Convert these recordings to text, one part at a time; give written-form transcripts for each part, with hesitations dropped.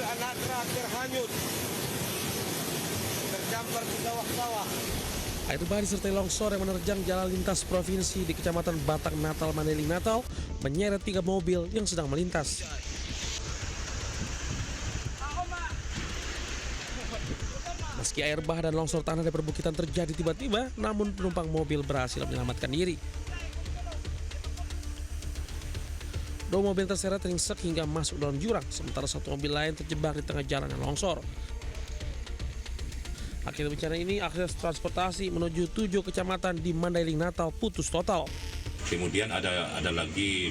anak terakhir hanyut terdampar di sawah-sawah. Air bah disertai longsor yang menerjang jalan lintas provinsi di Kecamatan Batang Natal, Mandailing Natal, menyeret 3 mobil yang sedang melintas. Meski air bah dan longsor tanah di perbukitan terjadi tiba-tiba, namun penumpang mobil berhasil menyelamatkan diri. 2 mobil terseret ringsek hingga masuk dalam jurang, sementara 1 mobil lain terjebak di tengah jalan yang longsor. Akibat bencana ini, akses transportasi menuju 7 kecamatan di Mandailing Natal putus total. Kemudian ada lagi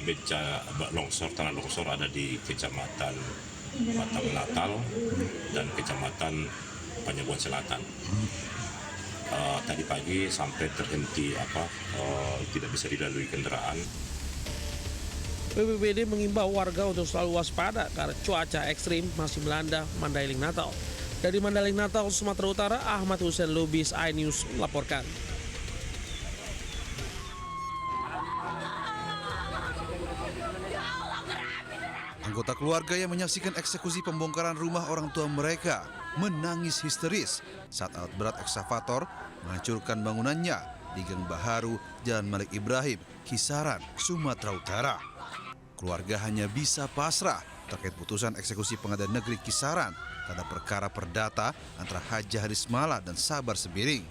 longsor, tanah longsor ada di Kecamatan Batang Natal dan Kecamatan Panyabuan Selatan. Tadi pagi sampai terhenti tidak bisa dilalui kendaraan. BPBD mengimbau warga untuk selalu waspada karena cuaca ekstrim masih melanda Mandailing Natal. Dari Mandailing Natal, Sumatera Utara, Ahmad Hussein Lubis, iNews melaporkan. Anggota keluarga yang menyaksikan eksekusi pembongkaran rumah orang tua mereka menangis histeris saat alat berat ekskavator menghancurkan bangunannya di Gang Baharu, Jalan Malik Ibrahim, Kisaran, Sumatera Utara. Keluarga hanya bisa pasrah terkait putusan eksekusi Pengadilan Negeri Kisaran terhadap perkara perdata antara Haji Harismala dan Sabar Sembiring.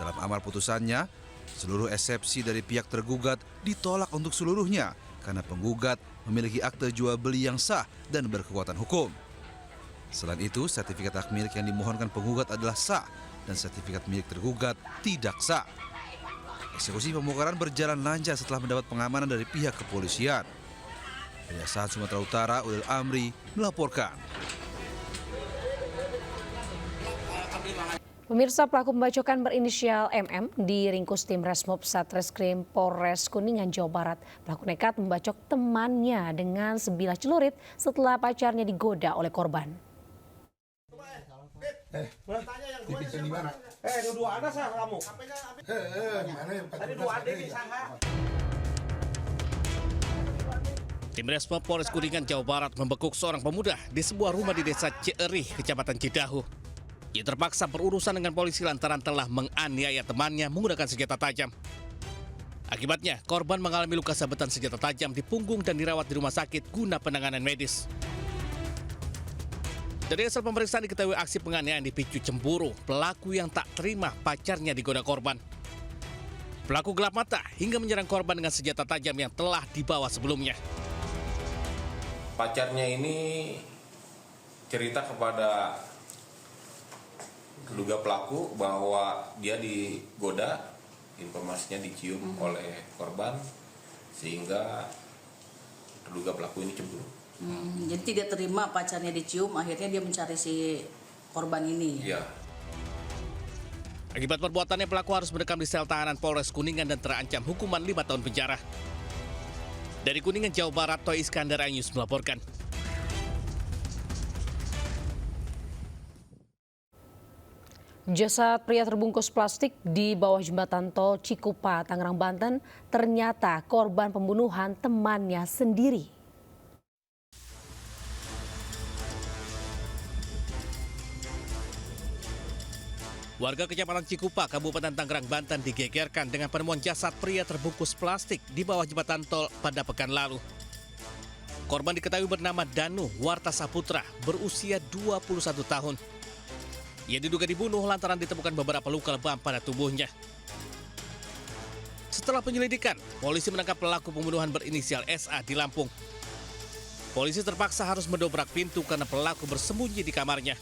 Dalam amar putusannya, seluruh eksepsi dari pihak tergugat ditolak untuk seluruhnya karena penggugat memiliki akte jual beli yang sah dan berkekuatan hukum. Selain itu, sertifikat hak milik yang dimohonkan penggugat adalah sah dan sertifikat milik tergugat tidak sah. Eksekusi pembongkaran berjalan lancar setelah mendapat pengamanan dari pihak kepolisian. Dari Asahan Sumatera Utara, Ulil Amri melaporkan. Pemirsa, pelaku pembacokan berinisial MM diringkus tim Resmob Satreskrim Polres Kuningan, Jawa Barat. Pelaku nekat membacok temannya dengan sebilah celurit setelah pacarnya digoda oleh korban. Dua ada sah kamu. Tadi dua ada di sana. Tim Resmob Polres Kuningan, Jawa Barat membekuk seorang pemuda di sebuah rumah di Desa Cierih, Kecamatan Cidahu. Ia terpaksa berurusan dengan polisi lantaran telah menganiaya temannya menggunakan senjata tajam. Akibatnya, korban mengalami luka sabetan senjata tajam di punggung dan dirawat di rumah sakit guna penanganan medis. Dari hasil pemeriksaan diketahui aksi penganiayaan dipicu cemburu pelaku yang tak terima pacarnya digoda korban. Pelaku gelap mata hingga menyerang korban dengan senjata tajam yang telah dibawa sebelumnya. Pacarnya ini cerita kepada terduga pelaku bahwa dia digoda, informasinya dicium oleh korban sehingga terduga pelaku ini cemburu. Jadi tidak terima pacarnya dicium, akhirnya dia mencari si korban ini. Iya. Akibat perbuatannya, pelaku harus mendekam di sel tahanan Polres Kuningan dan terancam hukuman 5 tahun penjara. Dari Kuningan, Jawa Barat, Toy Iskandar, iNews melaporkan. Jasad pria terbungkus plastik di bawah jembatan tol Cikupa, Tangerang, Banten, ternyata korban pembunuhan temannya sendiri. Warga Kecamatan Cikupa, Kabupaten Tangerang, Banten digegerkan dengan penemuan jasad pria terbungkus plastik di bawah jembatan tol pada pekan lalu. Korban diketahui bernama Danu Warta Saputra, berusia 21 tahun. Ia diduga dibunuh lantaran ditemukan beberapa luka lebam pada tubuhnya. Setelah penyelidikan, polisi menangkap pelaku pembunuhan berinisial SA di Lampung. Polisi terpaksa harus mendobrak pintu karena pelaku bersembunyi di kamarnya.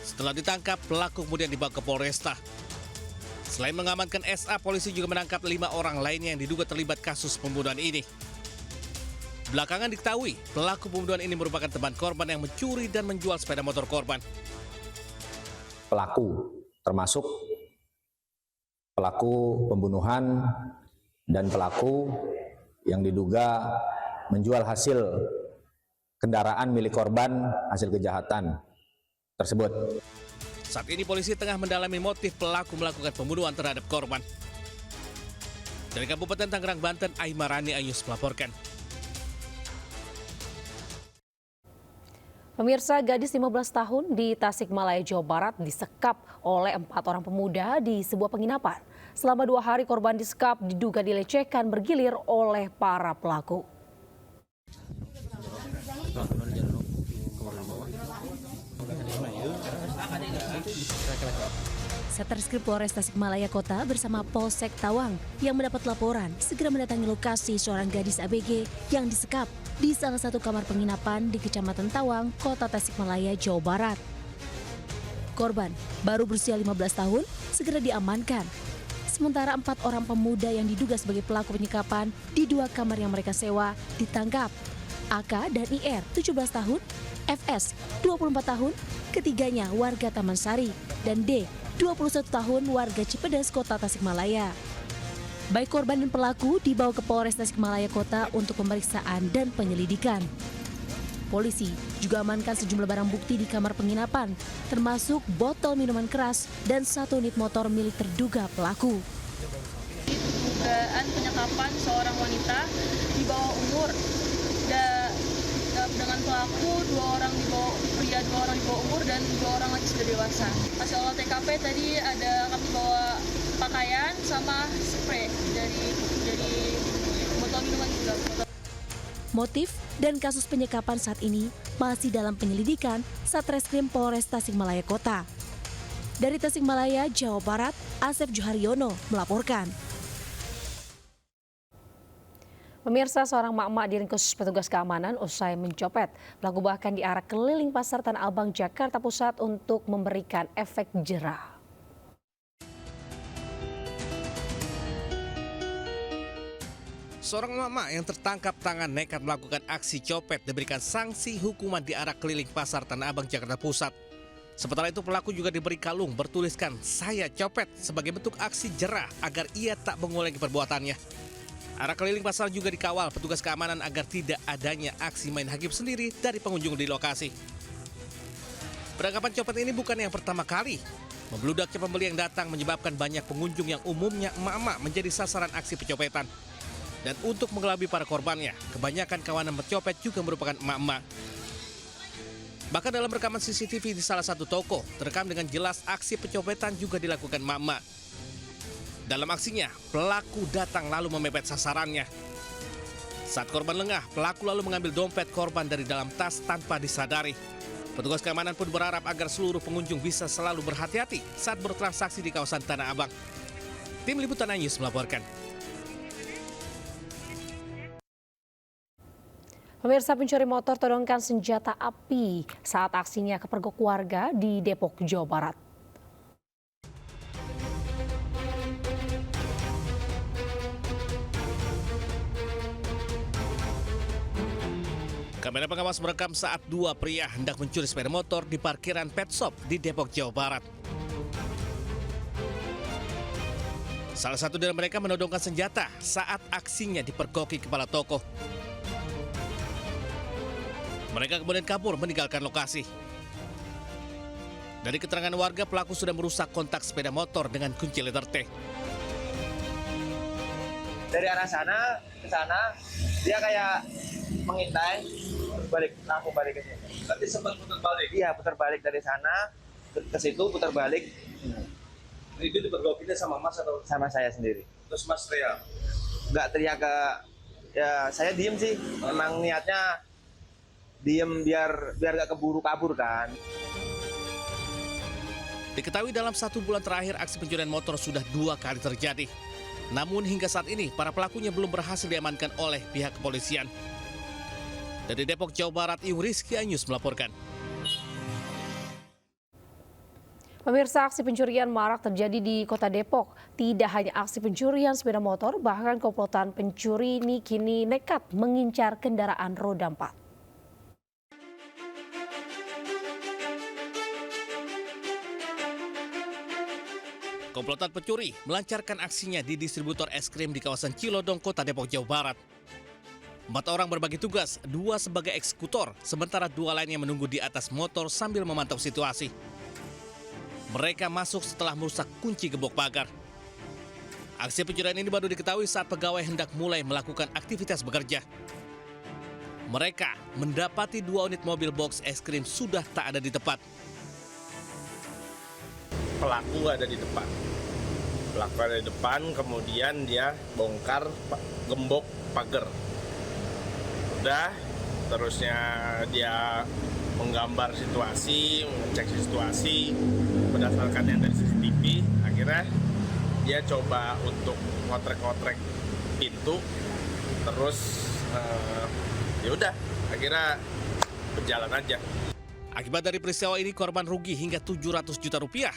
Setelah ditangkap, pelaku kemudian dibawa ke Polresta. Selain mengamankan SA, polisi juga menangkap 5 orang lainnya yang diduga terlibat kasus pembunuhan ini. Belakangan diketahui, pelaku pembunuhan ini merupakan teman korban yang mencuri dan menjual sepeda motor korban. Pelaku, termasuk pelaku pembunuhan dan pelaku yang diduga menjual hasil kendaraan milik korban hasil kejahatan tersebut. Saat ini polisi tengah mendalami motif pelaku melakukan pembunuhan terhadap korban. Dari Kabupaten Tangerang, Banten, Aimarani, iNews melaporkan. Pemirsa, gadis 15 tahun di Tasikmalaya, Jawa Barat disekap oleh 4 orang pemuda di sebuah penginapan. Selama 2 hari korban disekap diduga dilecehkan bergilir oleh para pelaku. Satreskrim Polres Tasikmalaya Kota bersama Polsek Tawang yang mendapat laporan segera mendatangi lokasi seorang gadis ABG yang disekap di salah satu kamar penginapan di Kecamatan Tawang, Kota Tasikmalaya, Jawa Barat. Korban baru berusia 15 tahun segera diamankan. Sementara 4 orang pemuda yang diduga sebagai pelaku penyekapan di 2 kamar yang mereka sewa ditangkap. AK dan IR 17 tahun, FS 24 tahun, ketiganya warga Taman Sari, dan D 21 tahun warga Cipedes, Kota Tasikmalaya. Baik korban dan pelaku dibawa ke Polres Tasikmalaya Kota untuk pemeriksaan dan penyelidikan. Polisi juga amankan sejumlah barang bukti di kamar penginapan, termasuk botol minuman keras dan 1 unit motor milik terduga pelaku. Dugaan penyekapan seorang wanita di bawah umur dengan pelaku 2 orang di bawah pria, 2 orang di bawah umur dan 2 orang lagi sudah dewasa. Hasil olah TKP tadi kami bawa pakaian sama spray dari botol minuman juga. Motif dan kasus penyekapan saat ini masih dalam penyelidikan Satreskrim Polres Tasikmalaya Kota. Dari Tasikmalaya, Jawa Barat, Asep Juharyono melaporkan. Pemirsa, seorang emak-emak diringkus petugas keamanan usai mencopet. Pelaku bahkan diarak keliling pasar Tanah Abang, Jakarta Pusat untuk memberikan efek jerah. Seorang emak-emak yang tertangkap tangan nekat melakukan aksi copet diberikan sanksi hukuman diarak keliling pasar Tanah Abang, Jakarta Pusat. Sementara itu pelaku juga diberi kalung bertuliskan "Saya copet" sebagai bentuk aksi jerah agar ia tak mengulangi perbuatannya. Arak keliling pasar juga dikawal petugas keamanan agar tidak adanya aksi main hakim sendiri dari pengunjung di lokasi. Penangkapan copet ini bukan yang pertama kali. Membludaknya pembeli yang datang menyebabkan banyak pengunjung yang umumnya emak-emak menjadi sasaran aksi pencopetan. Dan untuk mengelabui para korbannya, kebanyakan kawanan pencopet juga merupakan emak-emak. Bahkan dalam rekaman CCTV di salah satu toko, terekam dengan jelas aksi pencopetan juga dilakukan emak-emak. Dalam aksinya, pelaku datang lalu memepet sasarannya. Saat korban lengah, pelaku lalu mengambil dompet korban dari dalam tas tanpa disadari. Petugas keamanan pun berharap agar seluruh pengunjung bisa selalu berhati-hati saat bertransaksi di kawasan Tanah Abang. Tim Liputan News melaporkan. Pemirsa, pencuri motor todongkan senjata api saat aksinya kepergok warga di Depok, Jawa Barat. Kamera pengawas merekam saat 2 pria hendak mencuri sepeda motor di parkiran pet shop di Depok, Jawa Barat. Salah satu dari mereka menodongkan senjata saat aksinya dipergoki kepala toko. Mereka kemudian kabur meninggalkan lokasi. Dari keterangan warga, pelaku sudah merusak kontak sepeda motor dengan kunci letter T. Dari arah sana ke sana, dia kayak mengintai, balik, langsung balik ke sini. Berarti sempat putar balik? Iya, putar balik dari sana ke situ, putar balik. Itu dipergokinya sama Mas atau? Sama saya sendiri. Terus Mas teriak? Nggak teriak ke, ya saya diem sih. Emang niatnya diem biar nggak keburu kabur kan. Diketahui dalam 1 bulan terakhir aksi pencurian motor sudah 2 kali terjadi. Namun hingga saat ini para pelakunya belum berhasil diamankan oleh pihak kepolisian. Dari Depok, Jawa Barat, Iung Rizky Anyus melaporkan. Pemirsa, aksi pencurian marak terjadi di Kota Depok. Tidak hanya aksi pencurian sepeda motor, bahkan komplotan pencuri ini kini nekat mengincar kendaraan roda 4. Komplotan pencuri melancarkan aksinya di distributor es krim di kawasan Cilodong, Kota Depok, Jawa Barat. 4 orang berbagi tugas, 2 sebagai eksekutor, sementara 2 lainnya menunggu di atas motor sambil memantau situasi. Mereka masuk setelah merusak kunci gembok pagar. Aksi pencurian ini baru diketahui saat pegawai hendak mulai melakukan aktivitas bekerja. Mereka mendapati 2 unit mobil box es krim sudah tak ada di tempat. Pelaku ada di depan. Pelaku ada di depan, kemudian dia bongkar gembok pagar. Udah, terusnya dia menggambar situasi, mengecek situasi berdasarkan yang dari CCTV. Akhirnya dia coba untuk ngotrek-ngotrek pintu, terus ya udah, akhirnya berjalan aja. Akibat dari peristiwa ini korban rugi hingga 700 juta rupiah.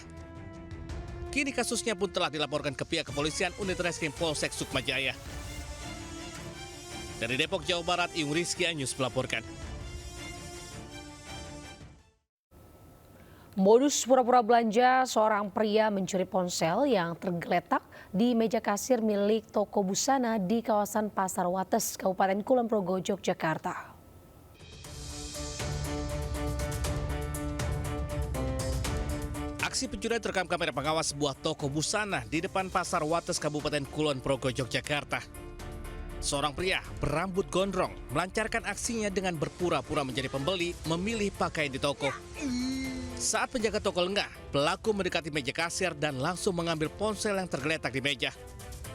Kini kasusnya pun telah dilaporkan ke pihak kepolisian Unit Reskrim Polsek Sukmajaya. Dari Depok, Jawa Barat, Iung Rizky Anyus melaporkan. Modus pura-pura belanja, seorang pria mencuri ponsel yang tergeletak di meja kasir milik toko busana di kawasan Pasar Wates, Kabupaten Kulon Progo, Yogyakarta. Aksi pencurian terekam kamera pengawas sebuah toko busana di depan Pasar Wates, Kabupaten Kulon Progo, Yogyakarta. Seorang pria berambut gondrong melancarkan aksinya dengan berpura-pura menjadi pembeli memilih pakaian di toko. Saat penjaga toko lengah, pelaku mendekati meja kasir dan langsung mengambil ponsel yang tergeletak di meja.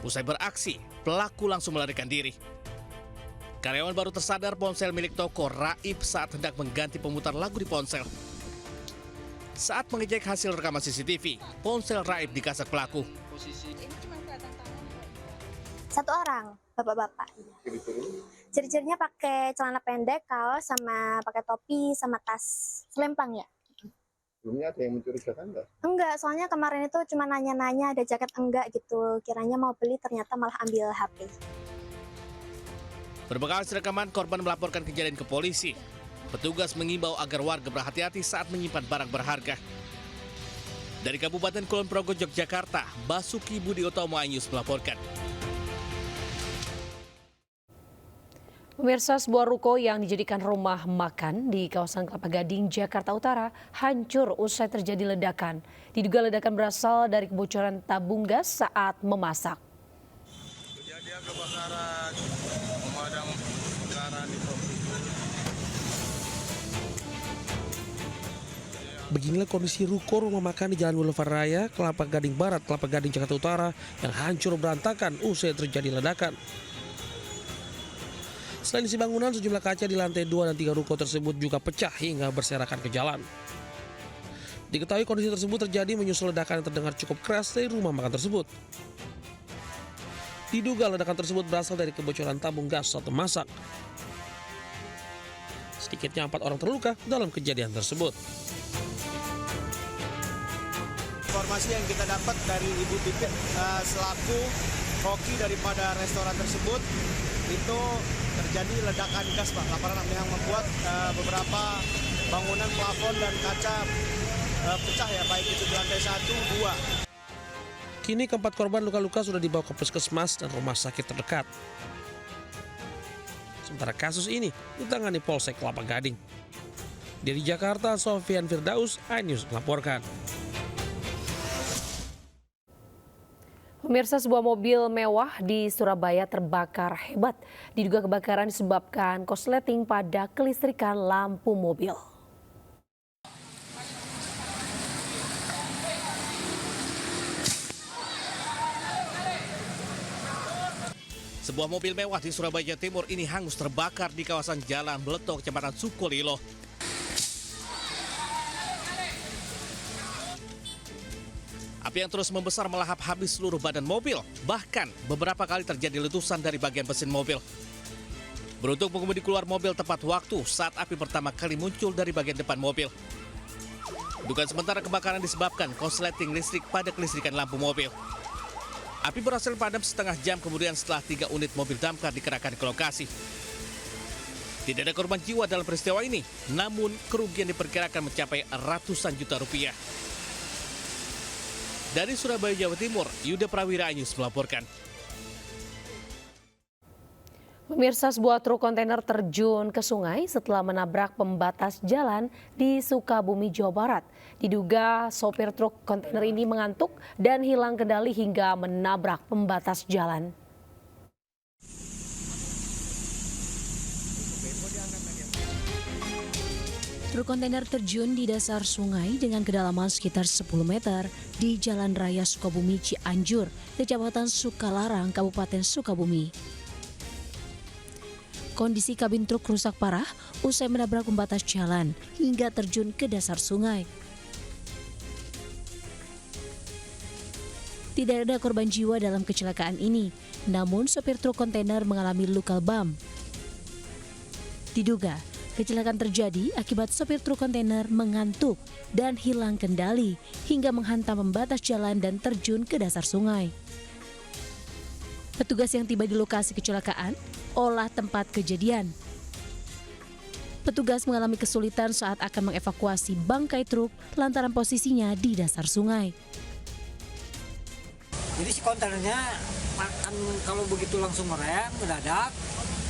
Usai beraksi, pelaku langsung melarikan diri. Karyawan baru tersadar ponsel milik toko raib saat hendak mengganti pemutar lagu di ponsel. Saat mengecek hasil rekaman CCTV, ponsel raib dikasak pelaku. Satu orang, bapak-bapak. Ciri-cirinya pakai celana pendek, kaos, sama pakai topi, sama tas selempang ya. Sebelumnya ada yang mencurigakan enggak? Enggak, soalnya kemarin itu cuma nanya-nanya ada jaket enggak gitu. Kiranya mau beli, ternyata malah ambil HP. Berbekal hasil rekaman, korban melaporkan kejadian ke polisi. Petugas mengimbau agar warga berhati-hati saat menyimpan barang berharga. Dari Kabupaten Kulon Progo, Yogyakarta, Basuki Budi Utomo Anyus melaporkan. Pemirsa, sebuah ruko yang dijadikan rumah makan di kawasan Kelapa Gading, Jakarta Utara hancur usai terjadi ledakan. Diduga ledakan berasal dari kebocoran tabung gas saat memasak. Kejadian kebakaran pemadam kebakaran di Beginilah kondisi ruko rumah makan di Jalan Boulevard Raya, Kelapa Gading Barat, Kelapa Gading, Jakarta Utara yang hancur berantakan usai terjadi ledakan. Selain isi bangunan, sejumlah kaca di lantai 2 dan 3 ruko tersebut juga pecah hingga berserakan ke jalan. Diketahui kondisi tersebut terjadi menyusul ledakan yang terdengar cukup keras dari rumah makan tersebut. Diduga ledakan tersebut berasal dari kebocoran tabung gas saat memasak. Sedikitnya 4 orang terluka dalam kejadian tersebut. Informasi yang kita dapat dari Ibu Pipit selaku koki daripada restoran tersebut, itu terjadi ledakan gas, Pak. Laporan yang membuat beberapa bangunan plafon dan kaca pecah ya, baik itu di lantai 1, 2. Kini keempat korban luka-luka sudah dibawa ke puskesmas dan rumah sakit terdekat. Sementara kasus ini ditangani Polsek Kelapa Gading. Dari Jakarta, Sofian Firdaus, iNews melaporkan. Pemirsa, sebuah mobil mewah di Surabaya terbakar hebat. Diduga kebakaran disebabkan korsleting pada kelistrikan lampu mobil. Sebuah mobil mewah di Surabaya, Jawa Timur ini hangus terbakar di kawasan Jalan Beleto, Kecamatan Sukolilo. Api yang terus membesar melahap habis seluruh badan mobil. Bahkan beberapa kali terjadi letusan dari bagian mesin mobil. Beruntung pengemudi keluar mobil tepat waktu saat api pertama kali muncul dari bagian depan mobil. Dugaan sementara kebakaran disebabkan korsleting listrik pada kelistrikan lampu mobil. Api berhasil padam setengah jam kemudian setelah 3 unit mobil damkar dikerahkan ke lokasi. Tidak ada korban jiwa dalam peristiwa ini, namun kerugian diperkirakan mencapai ratusan juta rupiah. Dari Surabaya, Jawa Timur, Yuda Prawira, iNews melaporkan. Pemirsa, sebuah truk kontainer terjun ke sungai setelah menabrak pembatas jalan di Sukabumi, Jawa Barat. Diduga sopir truk kontainer ini mengantuk dan hilang kendali hingga menabrak pembatas jalan. Truk kontainer terjun di dasar sungai dengan kedalaman sekitar 10 meter di Jalan Raya Sukabumi Cianjur, Kecamatan Sukalarang, Kabupaten Sukabumi. Kondisi kabin truk rusak parah usai menabrak pembatas jalan hingga terjun ke dasar sungai. Tidak ada korban jiwa dalam kecelakaan ini, namun sopir truk kontainer mengalami luka lebam. Diduga, kecelakaan terjadi akibat sopir truk kontainer mengantuk dan hilang kendali hingga menghantam pembatas jalan dan terjun ke dasar sungai. Petugas yang tiba di lokasi kecelakaan olah tempat kejadian. Petugas mengalami kesulitan saat akan mengevakuasi bangkai truk lantaran posisinya di dasar sungai. Jadi si kontainernya kan kalau begitu langsung ngerem mendadak,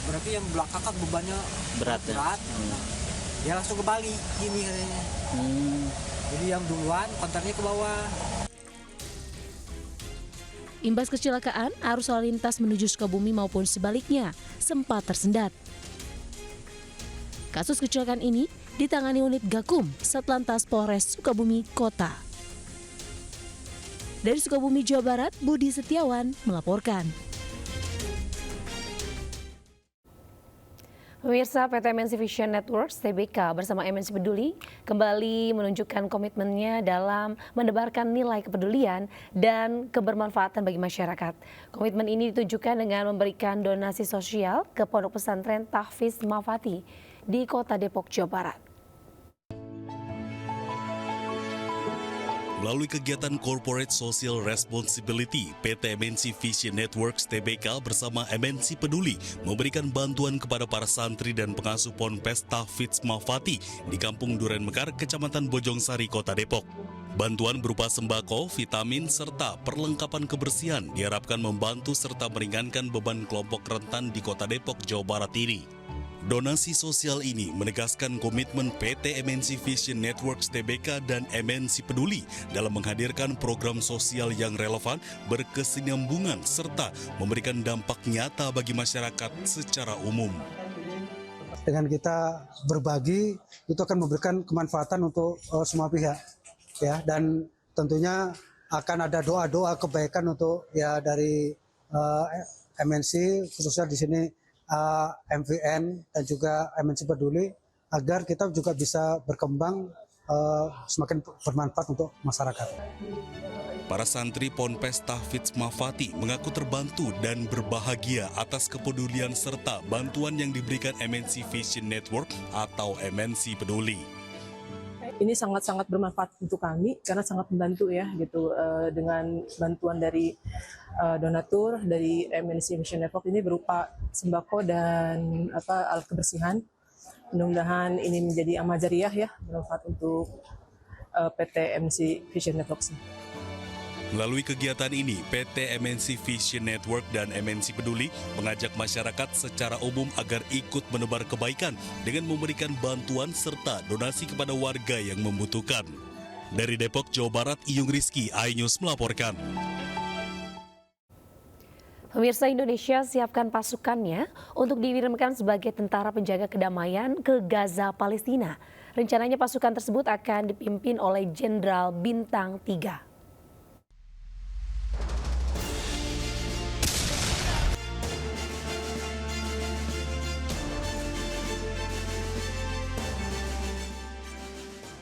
berarti yang belakang kan bebannya berat. Dia langsung kebalik gini katanya. Jadi yang duluan kontainernya ke bawah. Imbas kecelakaan, arus lalu lintas menuju Sukabumi maupun sebaliknya sempat tersendat. Kasus kecelakaan ini ditangani unit Gakum Satlantas Polres Sukabumi Kota. Dari Sukabumi, Jawa Barat, Budi Setiawan melaporkan. Pemirsa, PT MNC Vision Networks (TBK) bersama MNC Peduli kembali menunjukkan komitmennya dalam menebarkan nilai kepedulian dan kebermanfaatan bagi masyarakat. Komitmen ini ditunjukkan dengan memberikan donasi sosial ke Pondok Pesantren Tahfiz Mafati di Kota Depok, Jawa Barat. Melalui kegiatan Corporate Social Responsibility, PT MNC Vision Networks (TBK) bersama MNC Peduli memberikan bantuan kepada para santri dan pengasuh Ponpes Tahfiz Mafati di Kampung Duren Mekar, Kecamatan Bojongsari, Kota Depok. Bantuan berupa sembako, vitamin, serta perlengkapan kebersihan diharapkan membantu serta meringankan beban kelompok rentan di Kota Depok, Jawa Barat ini. Donasi sosial ini menegaskan komitmen PT MNC Vision Networks (TBK) dan MNC Peduli dalam menghadirkan program sosial yang relevan, berkesinambungan, serta memberikan dampak nyata bagi masyarakat secara umum. Dengan kita berbagi, itu akan memberikan kemanfaatan untuk semua pihak, ya, dan tentunya akan ada doa-doa kebaikan untuk dari MNC, khususnya di sini MVN dan juga MNC Peduli, agar kita juga bisa berkembang semakin bermanfaat untuk masyarakat. Para santri Ponpes Tahfiz Mafati mengaku terbantu dan berbahagia atas kepedulian serta bantuan yang diberikan MNC Vision Network atau MNC Peduli. Ini sangat-sangat bermanfaat untuk kami karena sangat membantu ya gitu, dengan bantuan dari donatur dari MNC Vision Network ini berupa sembako dan alat kebersihan. Mudah-mudahan ini menjadi amal jariah ya, bermanfaat untuk PT MNC Vision Network. Melalui kegiatan ini, PT MNC Vision Network dan MNC Peduli mengajak masyarakat secara umum agar ikut menebar kebaikan dengan memberikan bantuan serta donasi kepada warga yang membutuhkan. Dari Depok, Jawa Barat, Iyung Rizky, iNews melaporkan. Pemirsa, Indonesia siapkan pasukannya untuk dikirimkan sebagai tentara penjaga kedamaian ke Gaza, Palestina. Rencananya pasukan tersebut akan dipimpin oleh Jenderal Bintang 3.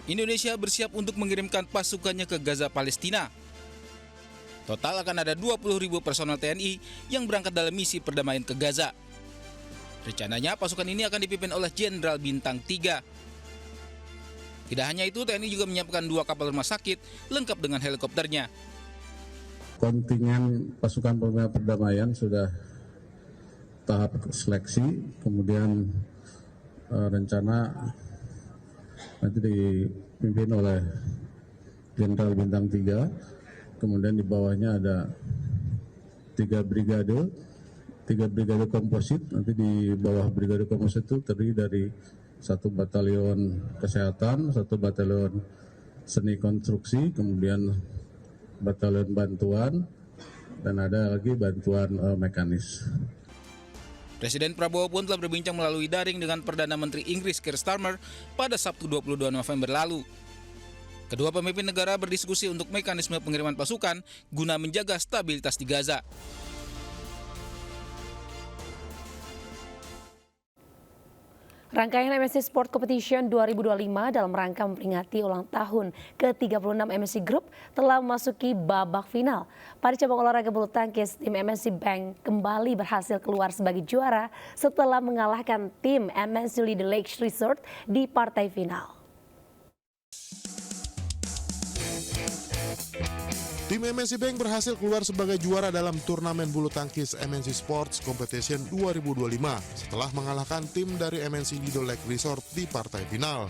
Indonesia bersiap untuk mengirimkan pasukannya ke Gaza, Palestina. Total akan ada 20.000 personel TNI yang berangkat dalam misi perdamaian ke Gaza. Rencananya pasukan ini akan dipimpin oleh Jenderal Bintang 3. Tidak hanya itu, TNI juga menyiapkan 2 kapal rumah sakit lengkap dengan helikopternya. Kontingen pasukan perdamaian sudah tahap seleksi, kemudian rencana nanti dipimpin oleh Jenderal Bintang 3, kemudian di bawahnya ada 3 brigade komposit. Nanti di bawah brigade komposit itu terdiri dari 1 batalion kesehatan, 1 batalion seni konstruksi, kemudian batalion bantuan, dan ada lagi bantuan mekanis. Presiden Prabowo pun telah berbincang melalui daring dengan Perdana Menteri Inggris Keir Starmer pada Sabtu 22 November lalu. Kedua pemimpin negara berdiskusi untuk mekanisme pengiriman pasukan guna menjaga stabilitas di Gaza. Rangkaian MNC Sport Competition 2025 dalam rangka memperingati ulang tahun ke-36 MNC Group telah memasuki babak final. Pada cabang olahraga bulu tangkis, tim MNC Bank kembali berhasil keluar sebagai juara setelah mengalahkan tim MNC Lido Lake Resort di partai final. Tim MNC Bank berhasil keluar sebagai juara dalam turnamen bulu tangkis MNC Sports Competition 2025 setelah mengalahkan tim dari MNC Lido Lake Resort di partai final.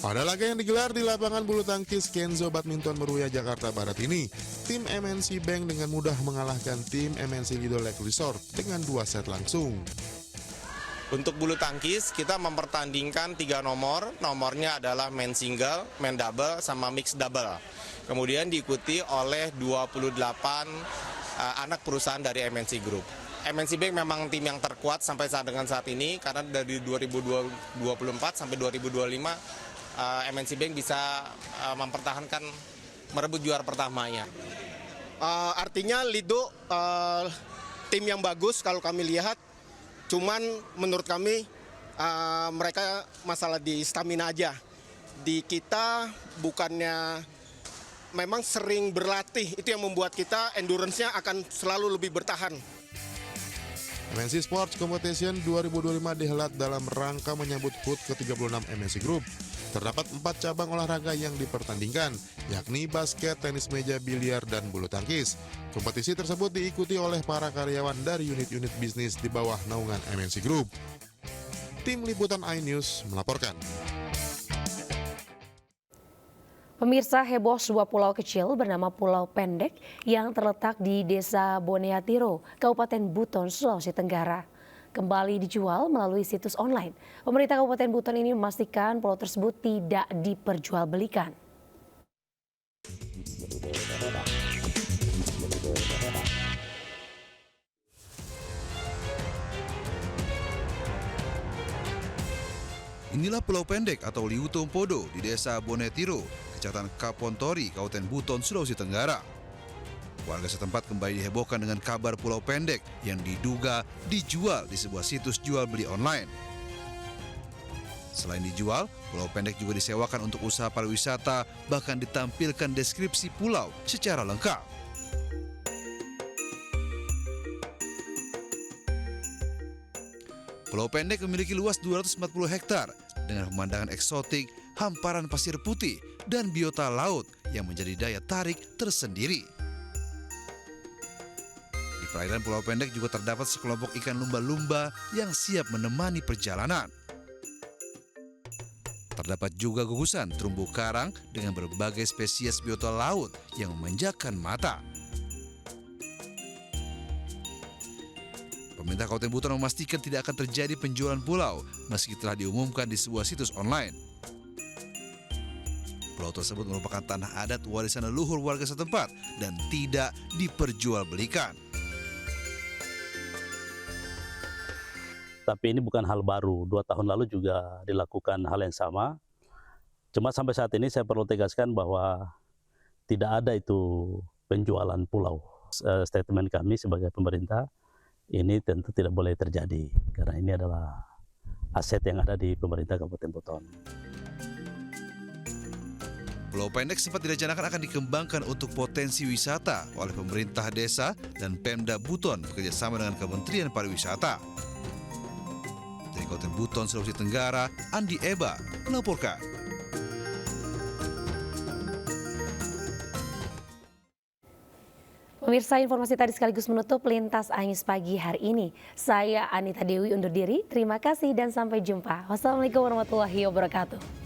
Pada laga yang digelar di lapangan bulu tangkis Kenzo Badminton Meruya Jakarta Barat ini, tim MNC Bank dengan mudah mengalahkan tim MNC Lido Lake Resort dengan 2 set langsung. Untuk bulu tangkis, kita mempertandingkan 3 nomor. Nomornya adalah main single, main double, sama mix double. Kemudian diikuti oleh 28 anak perusahaan dari MNC Group. MNC Bank memang tim yang terkuat sampai dengan saat ini, karena dari 2024 sampai 2025 MNC Bank bisa mempertahankan merebut juara pertamanya. Artinya Lido tim yang bagus kalau kami lihat, cuman menurut kami mereka masalah di stamina aja. Di kita bukannya memang sering berlatih, itu yang membuat kita endurance-nya akan selalu lebih bertahan. MNC Sports Competition 2025 dihelat dalam rangka menyambut HUT ke-36 MNC Group. Terdapat 4 cabang olahraga yang dipertandingkan, yakni basket, tenis meja, biliar, dan bulu tangkis. Kompetisi tersebut diikuti oleh para karyawan dari unit-unit bisnis di bawah naungan MNC Group. Tim Liputan iNews melaporkan. Pemirsa, heboh sebuah pulau kecil bernama Pulau Pendek yang terletak di Desa Boneatiro, Kabupaten Buton, Sulawesi Tenggara. Kembali dijual melalui situs online. Pemerintah Kabupaten Buton ini memastikan pulau tersebut tidak diperjualbelikan. Inilah Pulau Pendek atau Liutompodo di Desa Boneatiro, Kecamatan Kapontori, Kabupaten Buton, Sulawesi Tenggara. Warga setempat kembali dihebohkan dengan kabar Pulau Pendek yang diduga dijual di sebuah situs jual beli online. Selain dijual, Pulau Pendek juga disewakan untuk usaha pariwisata, bahkan ditampilkan deskripsi pulau secara lengkap. Pulau Pendek memiliki luas 240 hektar dengan pemandangan eksotik, hamparan pasir putih, dan biota laut yang menjadi daya tarik tersendiri. Di perairan Pulau Pendek juga terdapat sekelompok ikan lumba-lumba yang siap menemani perjalanan. Terdapat juga gugusan terumbu karang dengan berbagai spesies biota laut yang memanjakan mata. Pemerintah Kabupaten Buton memastikan tidak akan terjadi penjualan pulau meski telah diumumkan di sebuah situs online. Pulau tersebut merupakan tanah adat warisan leluhur warga setempat dan tidak diperjualbelikan. Tapi ini bukan hal baru, 2 tahun lalu juga dilakukan hal yang sama. Cuma sampai saat ini saya perlu tegaskan bahwa tidak ada itu penjualan pulau. Statement kami sebagai pemerintah, ini tentu tidak boleh terjadi karena ini adalah aset yang ada di pemerintah Kabupaten Buton. Pulau Pendek sempat direncanakan akan dikembangkan untuk potensi wisata oleh pemerintah desa dan Pemda Buton bekerjasama dengan Kementerian Pariwisata. Dari Kabupaten Buton, Sulawesi Tenggara, Andi Eba melaporkan. Pemirsa, informasi tadi sekaligus menutup Lintas iNews pagi hari ini. Saya Anita Dewi undur diri. Terima kasih dan sampai jumpa. Wassalamualaikum warahmatullahi wabarakatuh.